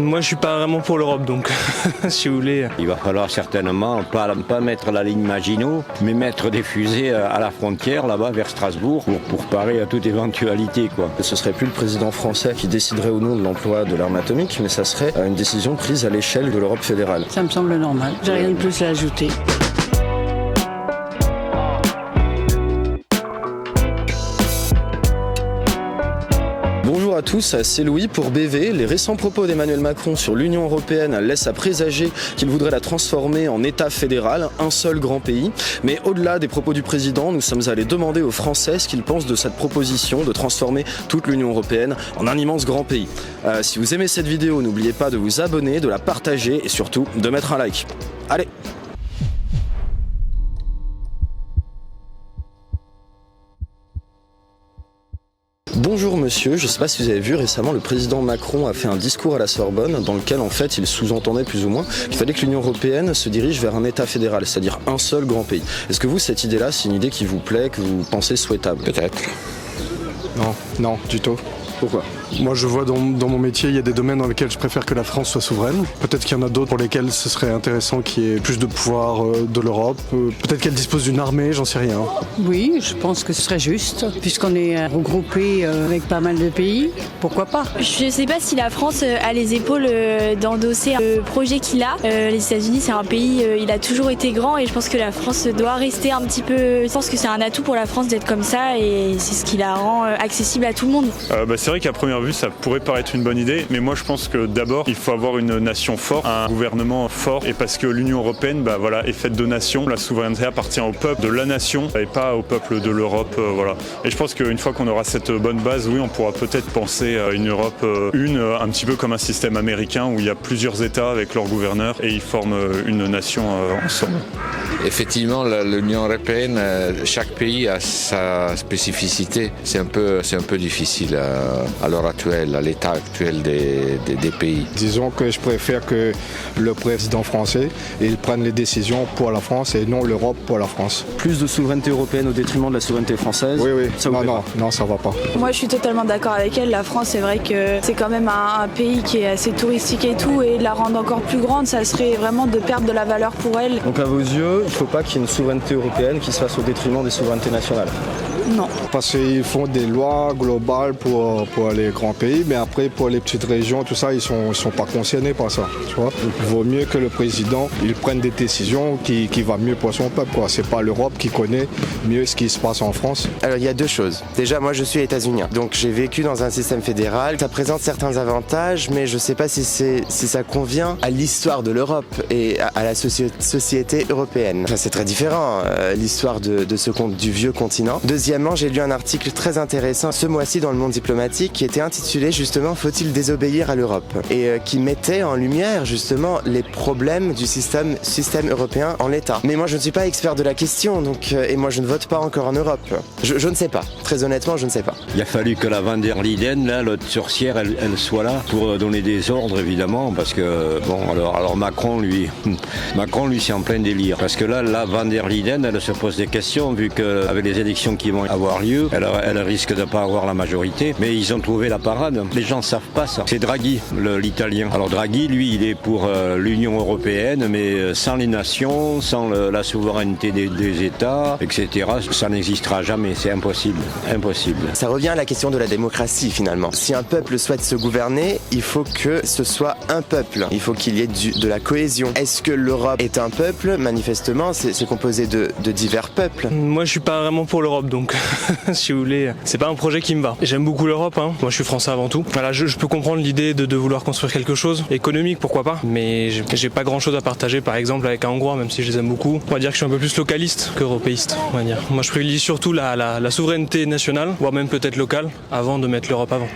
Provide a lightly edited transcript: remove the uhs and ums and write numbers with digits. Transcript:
Moi je suis pas vraiment pour l'Europe donc si vous voulez. Il va falloir certainement pas mettre la ligne Maginot, mais mettre des fusées à la frontière là-bas vers Strasbourg pour parer à toute éventualité, quoi. Ce serait plus le président français qui déciderait ou non de l'emploi de l'arme atomique, mais ça serait une décision prise à l'échelle de l'Europe fédérale. Ça me semble normal. J'ai rien de plus à ajouter. Bonjour à tous, c'est Louis pour BV. Les récents propos d'Emmanuel Macron sur l'Union européenne laissent à présager qu'il voudrait la transformer en État fédéral, un seul grand pays. Mais au-delà des propos du président, nous sommes allés demander aux Français ce qu'ils pensent de cette proposition de transformer toute l'Union européenne en un immense grand pays. Si vous aimez cette vidéo, n'oubliez pas de vous abonner, de la partager et surtout de mettre un like. Allez! Bonjour monsieur, je ne sais pas si vous avez vu récemment, le président Macron a fait un discours à la Sorbonne dans lequel en fait il sous-entendait plus ou moins qu'il fallait que l'Union européenne se dirige vers un État fédéral, c'est-à-dire un seul grand pays. Est-ce que vous, cette idée-là, c'est une idée qui vous plaît, que vous pensez souhaitable? Peut-être. Non, du tout. Pourquoi? Moi je vois dans mon métier, il y a des domaines dans lesquels je préfère que la France soit souveraine. Peut-être qu'il y en a d'autres pour lesquels ce serait intéressant qu'il y ait plus de pouvoir de l'Europe. Peut-être qu'elle dispose d'une armée, j'en sais rien. Oui, je pense que ce serait juste, puisqu'on est regroupé avec pas mal de pays. Pourquoi pas? Je ne sais pas si la France a les épaules d'endosser le projet qu'il a. Les États-Unis, c'est un pays, il a toujours été grand et je pense que la France doit rester un petit peu... Je pense que c'est un atout pour la France d'être comme ça et c'est ce qui la rend accessible à tout le monde. C'est vrai qu'à première vue, ça pourrait paraître une bonne idée, mais moi je pense que d'abord, il faut avoir une nation forte, un gouvernement fort, et parce que l'Union européenne est faite de nations, la souveraineté appartient au peuple de la nation et pas au peuple de l'Europe. Et je pense qu'une fois qu'on aura cette bonne base, oui, on pourra peut-être penser à une Europe un petit peu comme un système américain où il y a plusieurs États avec leurs gouverneurs et ils forment une nation ensemble. Effectivement, l'Union européenne, chaque pays a sa spécificité. C'est un peu difficile à l'heure actuelle, à l'état actuel des pays. Disons que je préfère que le président français il prenne les décisions pour la France et non l'Europe pour la France. Plus de souveraineté européenne au détriment de la souveraineté française? Oui. Non, ça va pas. Moi, je suis totalement d'accord avec elle. La France, c'est vrai que c'est quand même un pays qui est assez touristique et tout, et de la rendre encore plus grande, ça serait vraiment de perdre de la valeur pour elle. Donc à vos yeux, il ne faut pas qu'il y ait une souveraineté européenne qui se fasse au détriment des souverainetés nationales? Non. Parce qu'ils font des lois globales pour les grands pays, mais après pour les petites régions, tout ça, ils sont pas concernés par ça. Tu vois, il vaut mieux que le président il prenne des décisions qui va mieux pour son peuple. C'est pas l'Europe qui connaît mieux ce qui se passe en France. Alors il y a deux choses. Déjà, moi je suis états-unien, donc j'ai vécu dans un système fédéral. Ça présente certains avantages, mais je sais pas si ça convient à l'histoire de l'Europe et à la société européenne. Enfin, c'est très différent, l'histoire du vieux continent. Deuxièmement, j'ai lu un article très intéressant ce mois-ci dans le Monde diplomatique qui était intitulé justement « Faut-il désobéir à l'Europe ?» et qui mettait en lumière justement les problèmes du système européen en l'état. Mais moi je ne suis pas expert de la question, et moi je ne vote pas encore en Europe. Je ne sais pas, très honnêtement je ne sais pas. Il a fallu que la Van der Leyen, là, l'autre sorcière, elle soit là pour donner des ordres évidemment, parce que alors Macron lui c'est en plein délire, parce que là la Van der Leyen elle se pose des questions vu qu'avec les élections qui vont avoir lieu, elle risque de pas avoir la majorité, mais ils ont trouvé la parade. Les gens savent pas ça. C'est Draghi, l'Italien. Alors Draghi, lui, il est pour l'Union européenne, mais sans les nations, sans la souveraineté des États, etc. Ça n'existera jamais, c'est impossible. Ça revient à la question de la démocratie finalement. Si un peuple souhaite se gouverner, il faut que ce soit un peuple. Il faut qu'il y ait de la cohésion. Est-ce que l'Europe est un peuple? Manifestement, c'est composé de divers peuples. Moi je suis pas vraiment pour l'Europe donc si vous voulez, c'est pas un projet qui me va. J'aime beaucoup l'Europe, hein. Moi je suis français avant tout. Voilà, je peux comprendre l'idée de vouloir construire quelque chose, économique pourquoi pas, mais j'ai pas grand chose à partager par exemple avec un Hongrois, même si je les aime beaucoup. On va dire que je suis un peu plus localiste qu'européiste, on va dire. Moi je privilégie surtout la souveraineté nationale, voire même peut-être locale, avant de mettre l'Europe avant.